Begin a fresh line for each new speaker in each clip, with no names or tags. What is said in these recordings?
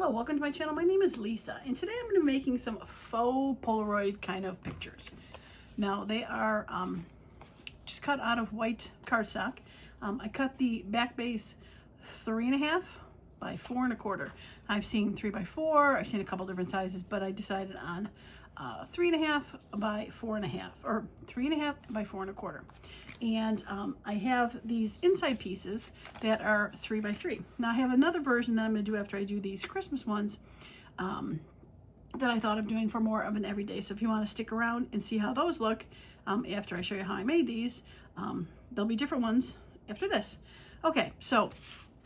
Hello, welcome to my channel. My name is Lisa, and today I'm going to be making some faux Polaroid kind of pictures. Now, they are just cut out of white cardstock. I cut the back base 3.5 by 4 1/4. I've seen 3 by 4. I've seen a couple different sizes, but I decided on 3.5 by 4.5, or 3.5 by 4 1/4. And I have these inside pieces that are 3 by 3. Now I have another version that I'm going to do after I do these Christmas ones that I thought of doing for more of an everyday. So if you want to stick around and see how those look after I show you how I made these, there'll be different ones after this. Okay, so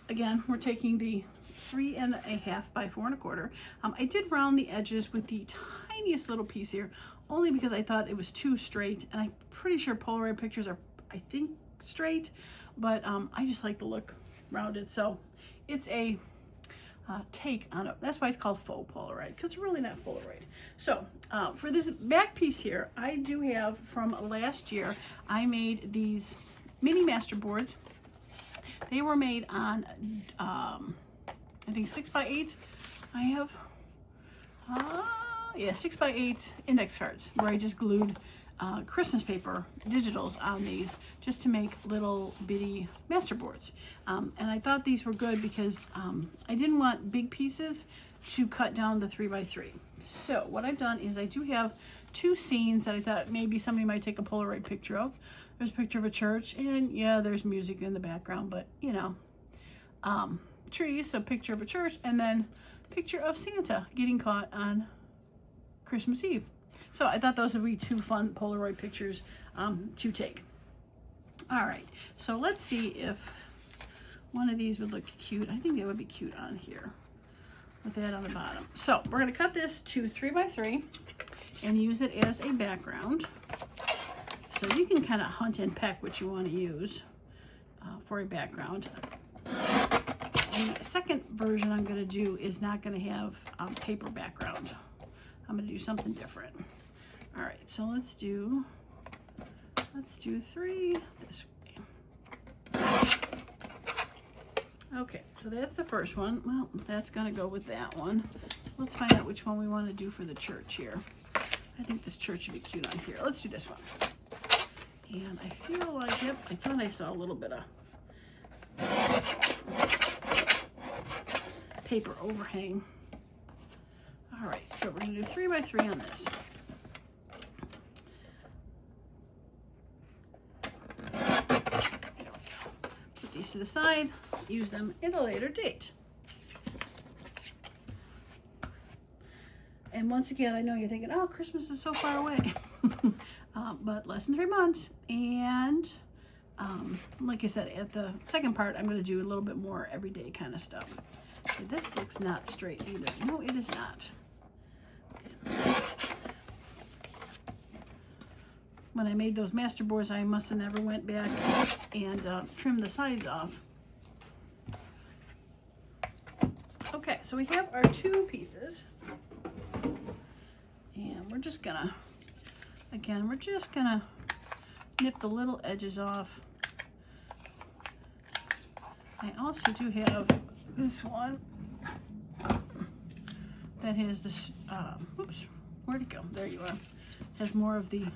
again, we're taking the 3.5 by 4 1/4. I did round the edges with the tiniest little piece here, only because I thought it was too straight, and I'm pretty sure Polaroid pictures are, I think, straight, but I just like the look rounded. So it's a take on it. That's why it's called faux Polaroid, because it's really not Polaroid. So for this back piece here, I do have from last year, I made these mini Masterboards. They were made on I think 6 by 8. I have 6 by 8 index cards where I just glued Christmas paper digitals on these just to make little bitty Masterboards. And I thought these were good because I didn't want big pieces to cut down the 3 by 3. So what I've done is I do have 2 scenes that I thought maybe somebody might take a Polaroid picture of. There's a picture of a church, and yeah, there's music in the background, but you know, trees, so picture of a church, and then picture of Santa getting caught on Christmas Eve. So I thought those would be 2 fun Polaroid pictures to take. All right, so let's see if one of these would look cute. I think they would be cute on here with that on the bottom. So we're going to cut this to 3 by 3 and use it as a background. So you can kind of hunt and peck what you want to use for a background. The second version I'm going to do is not going to have paper background. I'm going to do something different. All right, so let's do 3 this way. Okay, so that's the first one. Well, that's going to go with that one. Let's find out which one we want to do for the church here. I think this church would be cute on here. Let's do this one. And I feel like, yep, I thought I saw a little bit of paper overhang. All right, so we're going to do 3 by 3 on this. There we go. Put these to the side, use them at a later date. And once again, I know you're thinking, oh, Christmas is so far away. But less than 3 months. And like I said, at the second part, I'm going to do a little bit more everyday kind of stuff. Okay, this looks not straight either. No, it is not. When I made those Masterboards, I must have never went back and trimmed the sides off. Okay, so we have our 2 pieces. And we're just gonna, again, we're just gonna nip the little edges off. I also do have this one that has this, oops, where'd it go? There you are. Has more of the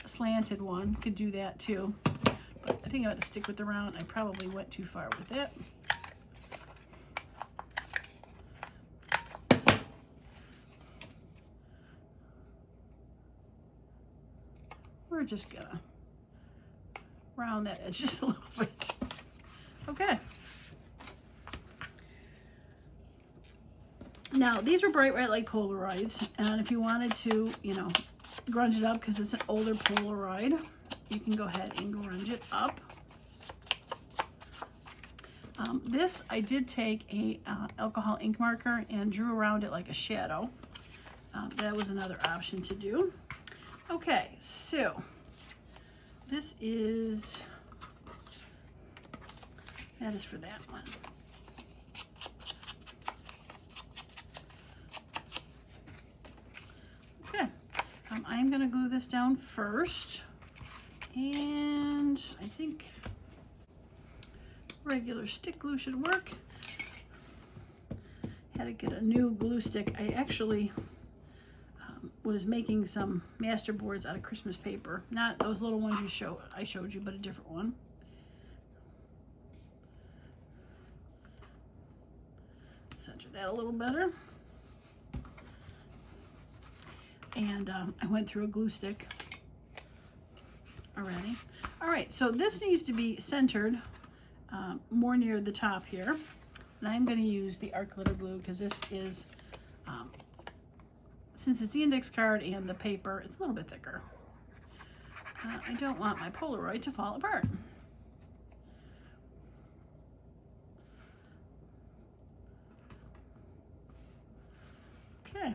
slanted one. Could do that too. But I think I ought to stick with the round. I probably went too far with it. We're just gonna round that edge just a little bit. Okay. Now, these are bright red like Polaroids, and if you wanted to, you know, grunge it up because it's an older Polaroid, you can go ahead and grunge it up. This, I did take a alcohol ink marker and drew around it like a shadow. That was another option to do. Okay, so this is, that is for that one. Okay, I'm going to glue this down first, and I think regular stick glue should work. had to get a new glue stick. I actually was making some Masterboards out of Christmas paper. Not those little ones I showed you, but a different one. Center that a little better. And I went through a glue stick already. All right, so this needs to be centered more near the top here. And I'm going to use the art glitter glue because this is, since it's the index card and the paper, it's a little bit thicker. I don't want my Polaroid to fall apart. Okay.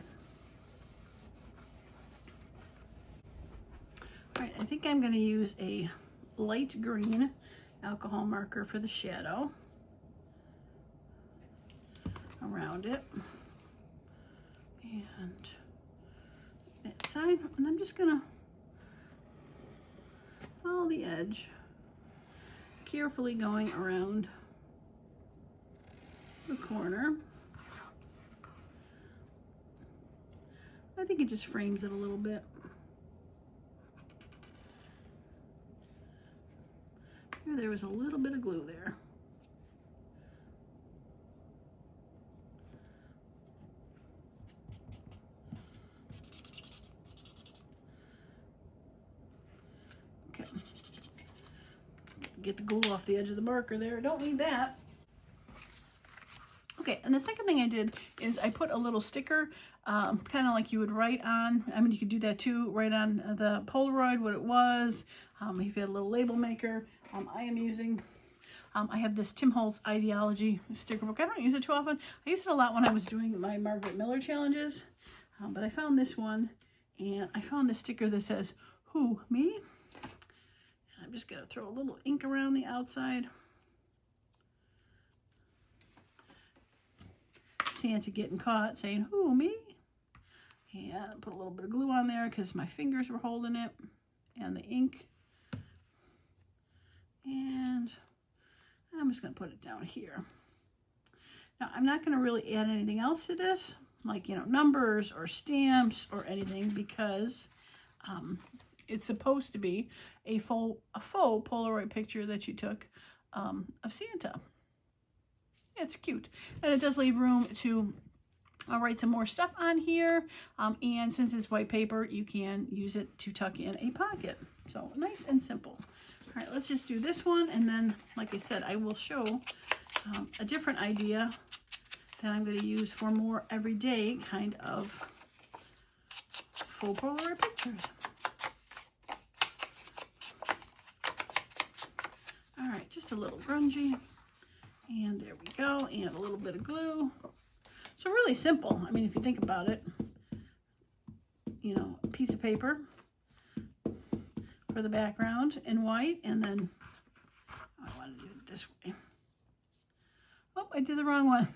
All right, I think I'm going to use a light green alcohol marker for the shadow around it. And that side, and I'm just going to follow the edge, carefully going around the corner. I think it just frames it a little bit. There was a little bit of glue there. Okay. Get the glue off the edge of the marker there. Don't need that. Okay, and the second thing I did is I put a little sticker, kind of like you would write on. I mean, you could do that too, write on the Polaroid what it was. If you had a little label maker. I am using, I have this Tim Holtz Ideology sticker book. I don't use it too often. I used it a lot when I was doing my Margaret Miller challenges. But I found this one, and I found this sticker that says, "Who, me?" And I'm just going to throw a little ink around the outside. Santa getting caught saying, "Who, me?" And put a little bit of glue on there because my fingers were holding it and the ink. And I'm just going to put it down here. Now, I'm not going to really add anything else to this, like, numbers or stamps or anything, because it's supposed to be a faux Polaroid picture that you took of Santa. It's cute. And it does leave room to write some more stuff on here. And since it's white paper, you can use it to tuck in a pocket. So nice and simple. All right, let's just do this one. And then, like I said, I will show a different idea that I'm going to use for more everyday kind of faux Polaroid pictures. All right, just a little grungy. And there we go, and a little bit of glue. So really simple. I mean, if you think about it, a piece of paper for the background in white, and then I want to do it this way. Oh, I did the wrong one.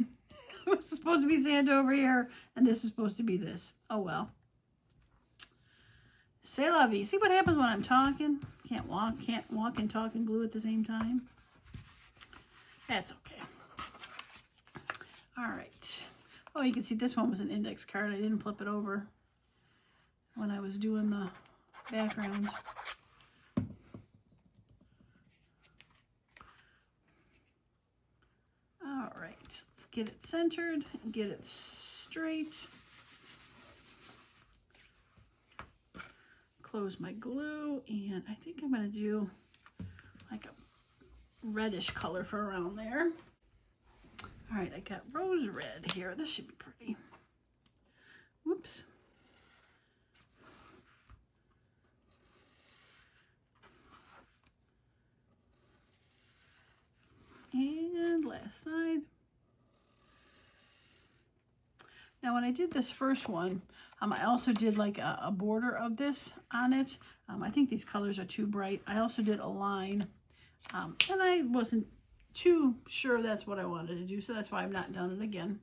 It was supposed to be Santa over here, and this is supposed to be this. Oh well. C'est la vie. See what happens when I'm talking? Can't walk and talk and glue at the same time. That's okay. All right. Oh, you can see this one was an index card. I didn't flip it over when I was doing the background. All right, let's get it centered and get it straight. Close my glue, and I think I'm going to do like a reddish color for around there. All right, I got rose red here. This should be pretty. Whoops. And last side. Now, when I did this first one, I also did like a border of this on it. I think these colors are too bright. I also did a line, and I wasn't too sure that's what I wanted to do, so that's why I've not done it again.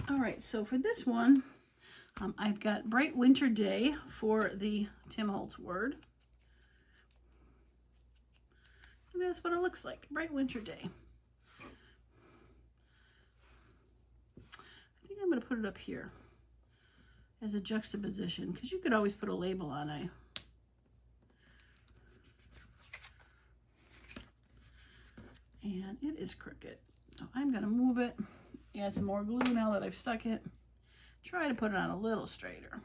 All right, so for this one, I've got Bright Winter Day for the Tim Holtz word. And that's what it looks like, Bright Winter Day. put it up here as a juxtaposition, because you could always put a label on it. And it is crooked. So I'm going to move it, add some more glue now that I've stuck it. Try to put it on a little straighter.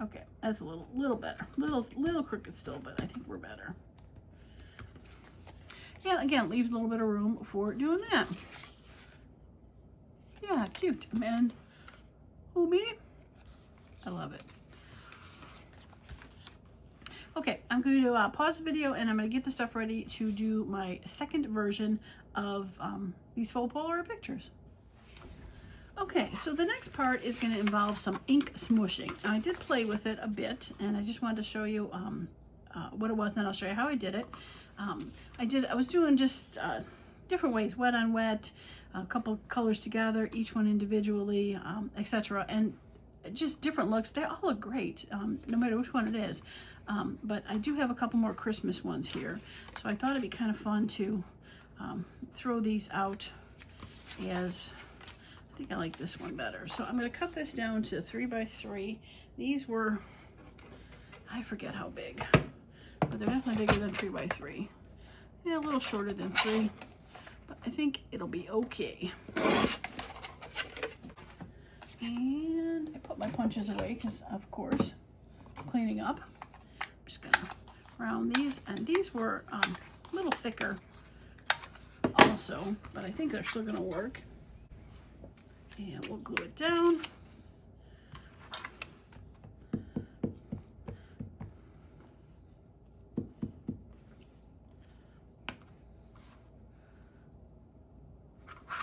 Okay, that's a little better. Little crooked still, but I think we're better. And again, leaves a little bit of room for doing that. Yeah, cute. And who, me? I love it. Okay, I'm going to pause the video and I'm going to get the stuff ready to do my second version of these faux Polaroid pictures. Okay, so the next part is going to involve some ink smooshing. I did play with it a bit, and I just wanted to show you what it was, and then I'll show you how I did it. I was doing just different ways, wet on wet, a couple colors together, each one individually, etc. And just different looks. They all look great, no matter which one it is. But I do have a couple more Christmas ones here, so I thought it'd be kind of fun to throw these out as... I think I like this one better. So I'm going to cut this down to 3 by 3. These were, I forget how big, but they're definitely bigger than 3 by 3. Yeah, a little shorter than 3, but I think it'll be okay. And I put my punches away because, of course, I'm cleaning up. I'm just going to round these, and these were a little thicker also, but I think they're still going to work. And we'll glue it down. I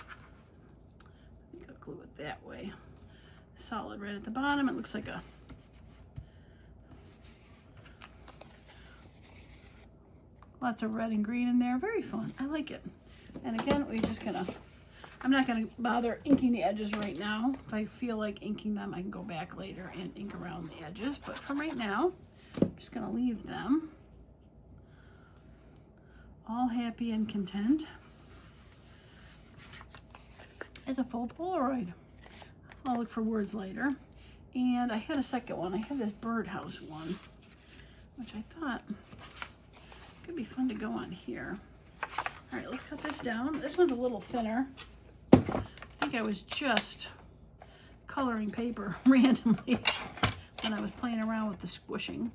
think I'll glue it that way. Solid right at the bottom. It looks like a lots of red and green in there. Very fun. I like it. And again, we're just gonna, I'm not going to bother inking the edges right now. If I feel like inking them, I can go back later and ink around the edges. But for right now, I'm just going to leave them all happy and content as a faux Polaroid. I'll look for words later. And I had a second one. I had this birdhouse one, which I thought could be fun to go on here. All right, let's cut this down. This one's a little thinner. I think I was just coloring paper randomly when I was playing around with the squishing.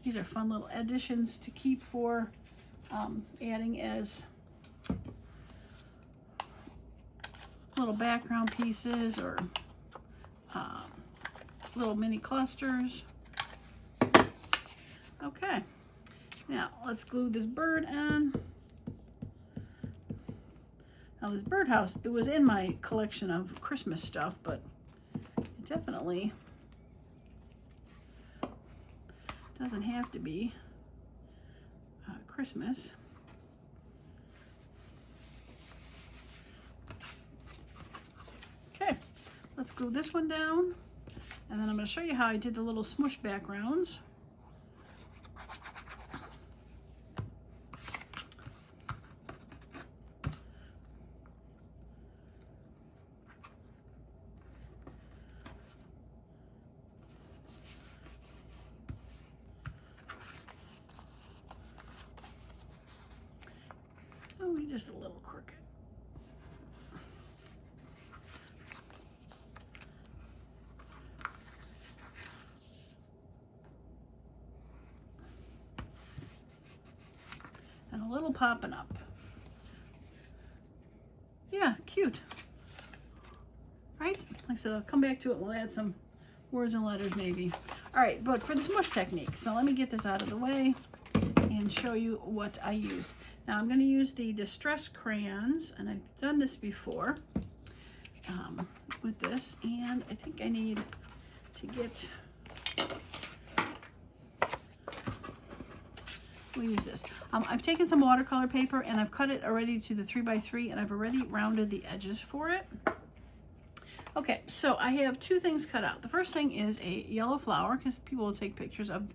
These are fun little additions to keep for adding as little background pieces or little mini clusters. Okay, now let's glue this bird on. Now this birdhouse, it was in my collection of Christmas stuff, but it definitely doesn't have to be Christmas. Okay, let's glue this one down, and then I'm going to show you how I did the little smush backgrounds. Just a little crooked. And a little popping up. Yeah, cute. Right? Like I said, I'll come back to it. We'll add some words and letters maybe. All right, but for the smush technique, so let me get this out of the way and show you what I used. Now I'm going to use the Distress crayons, and I've done this before with this, and I think I need to get, we'll use this. I've taken some watercolor paper and I've cut it already to the 3 by 3, and I've already rounded the edges for it. Okay, so I have two things cut out. The first thing is a yellow flower, because people will take pictures of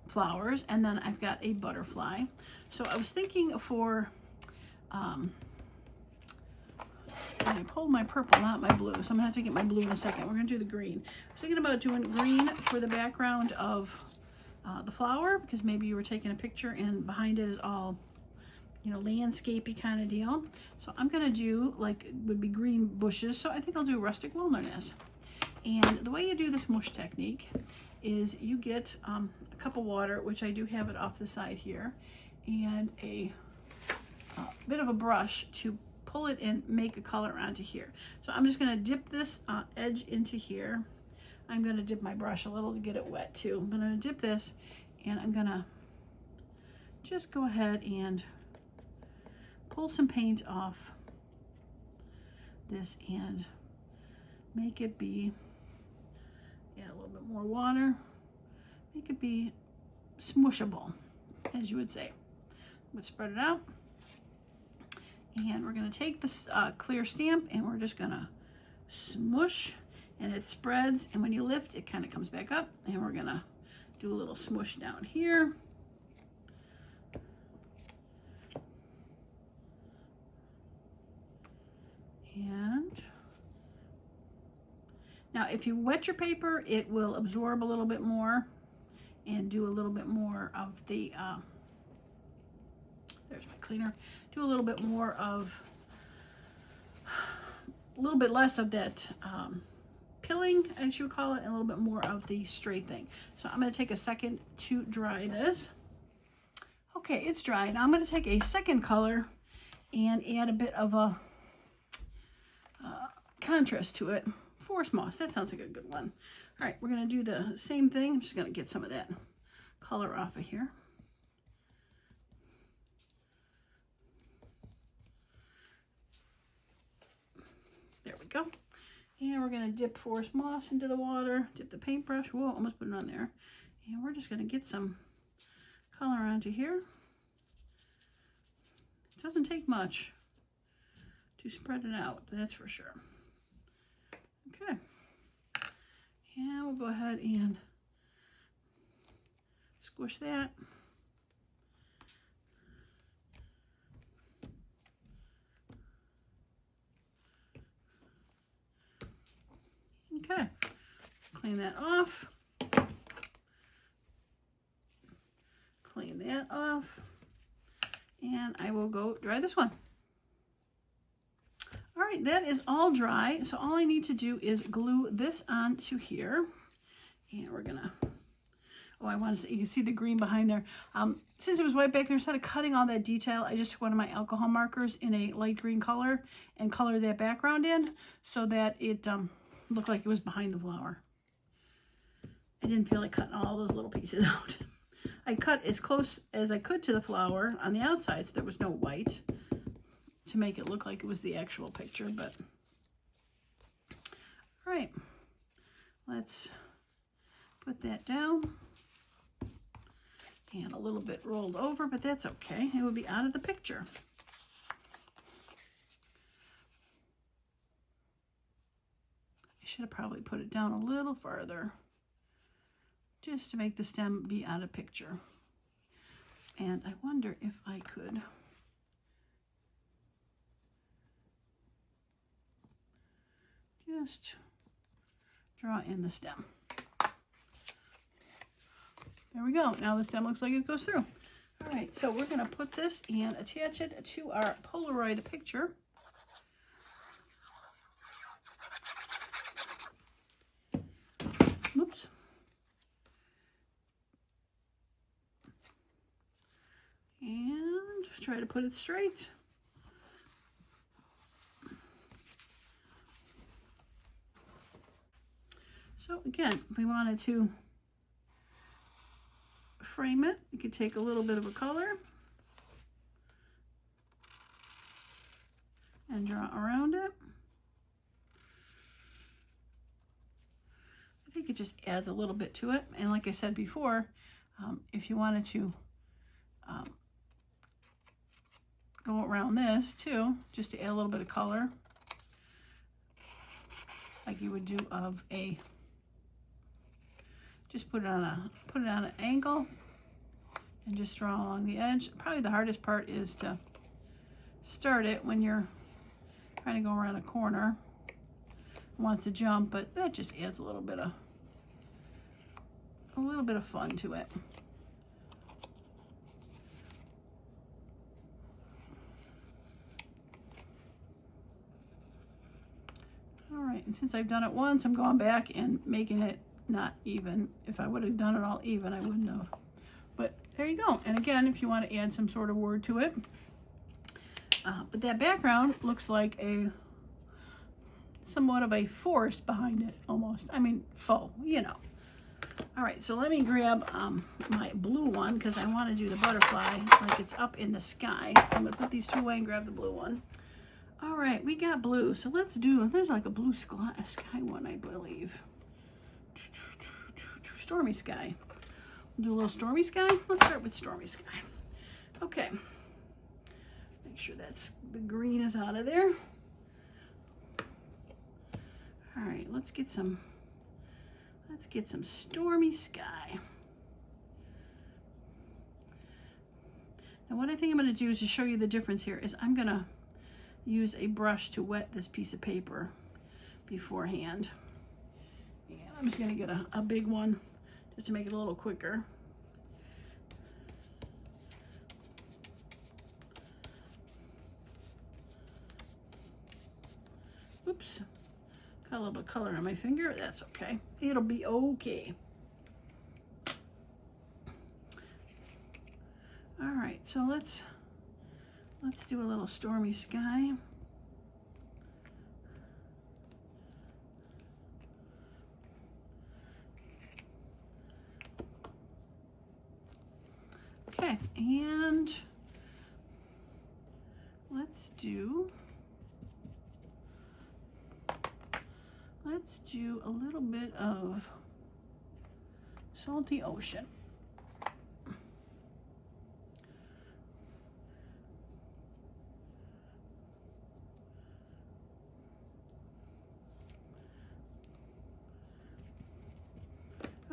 flowers, and then I've got a butterfly. So I was thinking for, I pulled my purple, not my blue, so I'm gonna have to get my blue in a second. We're gonna do the green. I was thinking about doing green for the background of the flower, because maybe you were taking a picture and behind it is all, you know, landscapey kind of deal. So I'm gonna do, like, would be green bushes. So I think I'll do rustic wilderness. And the way you do this mush technique is you get a cup of water, which I do have it off the side here, and a bit of a brush to pull it and make a color onto here. So I'm just gonna dip this edge into here. I'm gonna dip my brush a little to get it wet too. I'm gonna dip this, and I'm gonna just go ahead and pull some paint off this and make it be, add a little bit more water, make it be smushable, as you would say. I'm gonna spread it out, and we're gonna take this clear stamp, and we're just gonna smush, and it spreads, and when you lift, it kind of comes back up, and we're gonna do a little smush down here. And now if you wet your paper, it will absorb a little bit more and do a little bit more of the, there's my cleaner, do a little bit more of, a little bit less of that pilling, as you call it, and a little bit more of the straight thing. So I'm going to take a second to dry this. Okay, it's dry. Now I'm going to take a second color and add a bit of a contrast to it. Forest moss, that sounds like a good one. All right, we're going to do the same thing. I'm just going to get some of that color off of here. There we go. And we're going to dip forest moss into the water, dip the paintbrush. Whoa, almost put it on there. And we're just going to get some color onto here. It doesn't take much to spread it out, that's for sure. Okay. And we'll go ahead and squish that. Okay, clean that off. Clean that off. And I will go dry this one. All right, that is all dry. So all I need to do is glue this onto here. And we're gonna, oh, I want to, you can see the green behind there. Since it was white back there, instead of cutting all that detail, I just took one of my alcohol markers in a light green color and colored that background in so that it looked like it was behind the flower. I didn't feel like cutting all those little pieces out. I cut as close as I could to the flower on the outside so there was no white to make it look like it was the actual picture, but all right, let's put that down. And a little bit rolled over, but that's okay. It would be out of the picture. I should have probably put it down a little farther just to make the stem be out of picture. And I wonder if I could just draw in the stem. There we go. Now the stem looks like it goes through. All right, so we're going to put this and attach it to our Polaroid picture. Oops. And try to put it straight. So again, if we wanted to frame it, you could take a little bit of a color and draw around it. I think it just adds a little bit to it. And like I said before, if you wanted to go around this too, just to add a little bit of color. like you would do of a, just put it on an angle and just draw along the edge. Probably the hardest part is to start it when you're trying to go around a corner. Wants to jump, but that just adds a little bit of fun to it. All right, and since I've done it once, I'm going back and making it not even. If I would have done it all even, I wouldn't have. But there you go. And again, if you want to add some sort of word to it. But that background looks like somewhat of a forest behind it, almost. I mean, faux, you know. All right, so let me grab my blue one because I want to do the butterfly like it's up in the sky. I'm going to put these two away and grab the blue one. All right, we got blue, so let's do, there's like a blue sky one, I believe. Stormy sky. We'll do a little stormy sky. Let's start with stormy sky. Okay. Make sure that's, the green is out of there. All right, let's get some stormy sky. Now what I think I'm going to do is to show you the difference here is I'm going to use a brush to wet this piece of paper beforehand. And I'm just going to get a big one just to make it a little quicker. Oops. Got a little bit of color on my finger. That's okay. It'll be okay. All right, so let's do a little stormy sky. Okay, and let's do a little bit of salty ocean.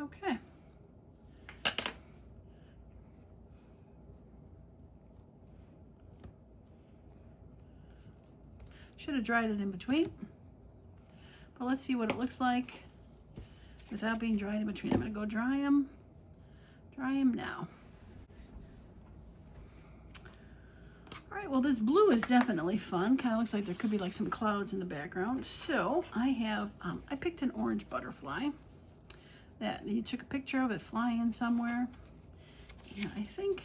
Okay. Should have dried it in between. But let's see what it looks like without being dried in between. I'm going to go dry them now. All right, well this blue is definitely fun. Kind of looks like there could be like some clouds in the background. So I have, I picked an orange butterfly that you took a picture of it flying somewhere. And I think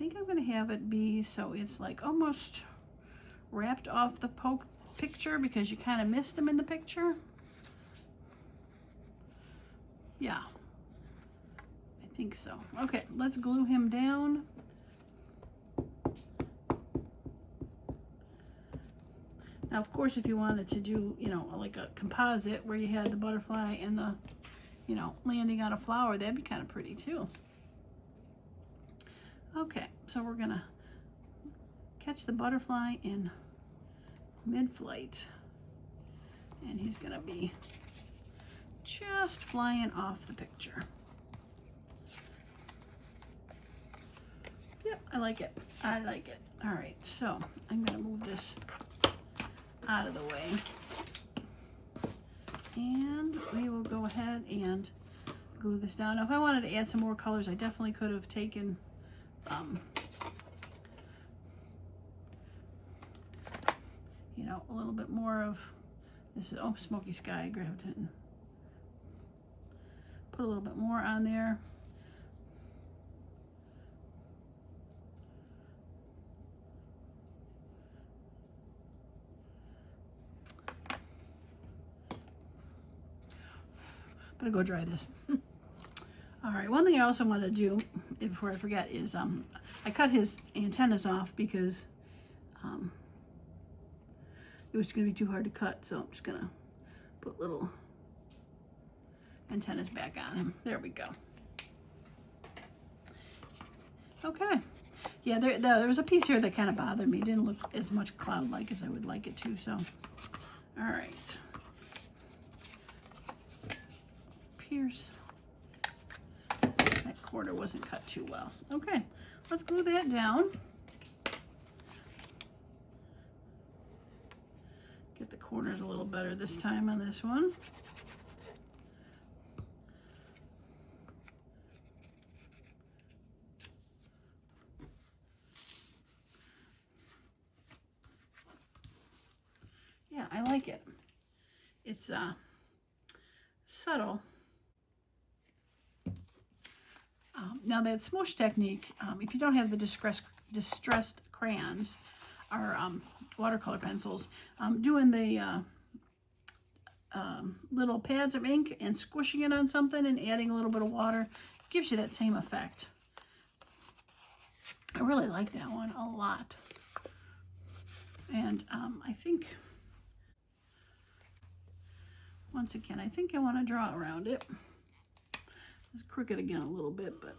I'm going to have it be so it's like almost wrapped off the picture because you kind of missed him in the picture. Yeah, I think so. Okay, let's glue him down. Now, of course, if you wanted to do, you know, like a composite where you had the butterfly and the, you know, landing on a flower, that'd be kind of pretty too. Okay, so we're gonna catch the butterfly in mid-flight, and he's gonna be just flying off the picture. Yep, I like it. I like it. All right, so I'm gonna move this out of the way, and we will go ahead and glue this down. Now, if I wanted to add some more colors, I definitely could have taken you know, a little bit more of this is, oh, smoky sky. I grabbed it and put a little bit more on there. I'm gonna go dry this. All right, one thing I also want to do before I forget is I cut his antennas off because it was going to be too hard to cut, so I'm just going to put little antennas back on him. There we go. Okay. Yeah, there was a piece here that kind of bothered me. It didn't look as much cloud-like as I would like it to, so All right. Here's that corner wasn't cut too well. Okay, let's glue that down. Get the corners a little better this time on this one. Yeah, I like it. It's subtle. Now that smoosh technique, if you don't have the distressed crayons or watercolor pencils, doing the little pads of ink and squishing it on something and adding a little bit of water gives you that same effect. I really like that one a lot. And I think, once again, I think I want to draw around it. It's crooked again a little bit, but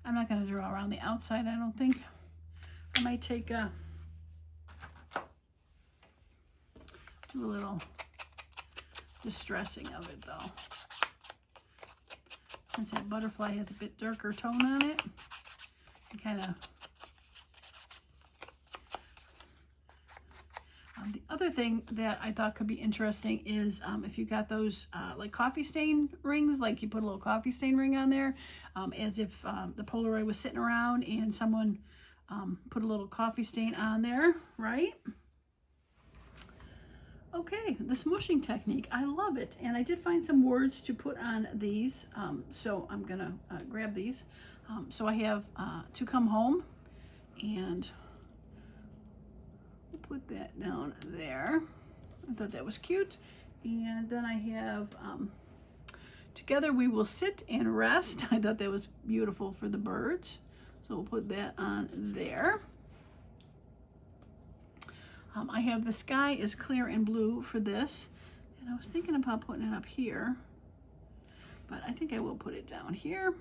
I'm not going to draw around the outside, I don't think. I might take do a little distressing of it though. Since that butterfly has a bit darker tone on it, kind of. The other thing that I thought could be interesting is if you got those like coffee stain rings, like you put a little coffee stain ring on there, as if the Polaroid was sitting around and someone put a little coffee stain on there, right? Okay, the smooshing technique, I love it. And I did find some words to put on these, so I'm gonna grab these. So I have To Come Home, and we'll put that down there. I thought that was cute. And then I have Together We Will Sit and Rest. I thought that was beautiful for the birds. So we'll put that on there. I have The Sky is Clear and Blue for this, and I was thinking about putting it up here, but I think I will put it down here.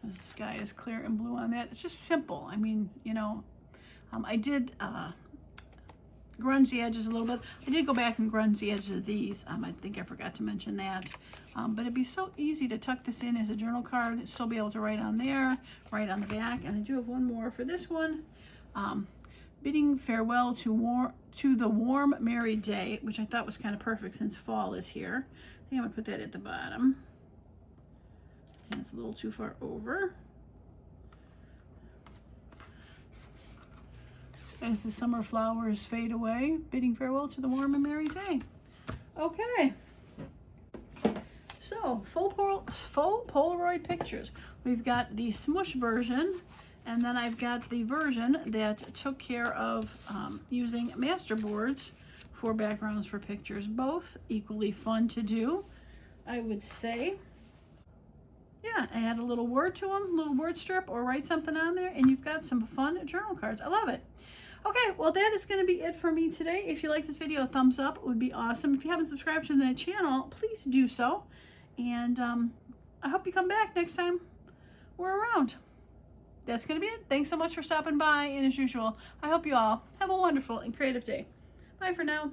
The sky is clear and blue on that. It's just simple. I mean, you know, I did grunge the edges a little bit. I did go back and grunge the edges of these. I think I forgot to mention that. But it'd be so easy to tuck this in as a journal card and still be able to write on there, write on the back. And I do have one more for this one. Bidding farewell to the warm, merry day, which I thought was kind of perfect since fall is here. I think I'm gonna put that at the bottom. And it's a little too far over. As the summer flowers fade away, bidding farewell to the warm and merry day. Okay. So, faux Polaroid pictures. We've got the smush version, and then I've got the version that took care of using Masterboards for backgrounds for pictures. Both equally fun to do, I would say. Yeah, add a little word to them, a little word strip, or write something on there, and you've got some fun journal cards. I love it. Okay, well, that is going to be it for me today. If you like this video, a thumbs up would be awesome. If you haven't subscribed to the channel, please do so. And I hope you come back next time we're around. That's going to be it. Thanks so much for stopping by. And as usual, I hope you all have a wonderful and creative day. Bye for now.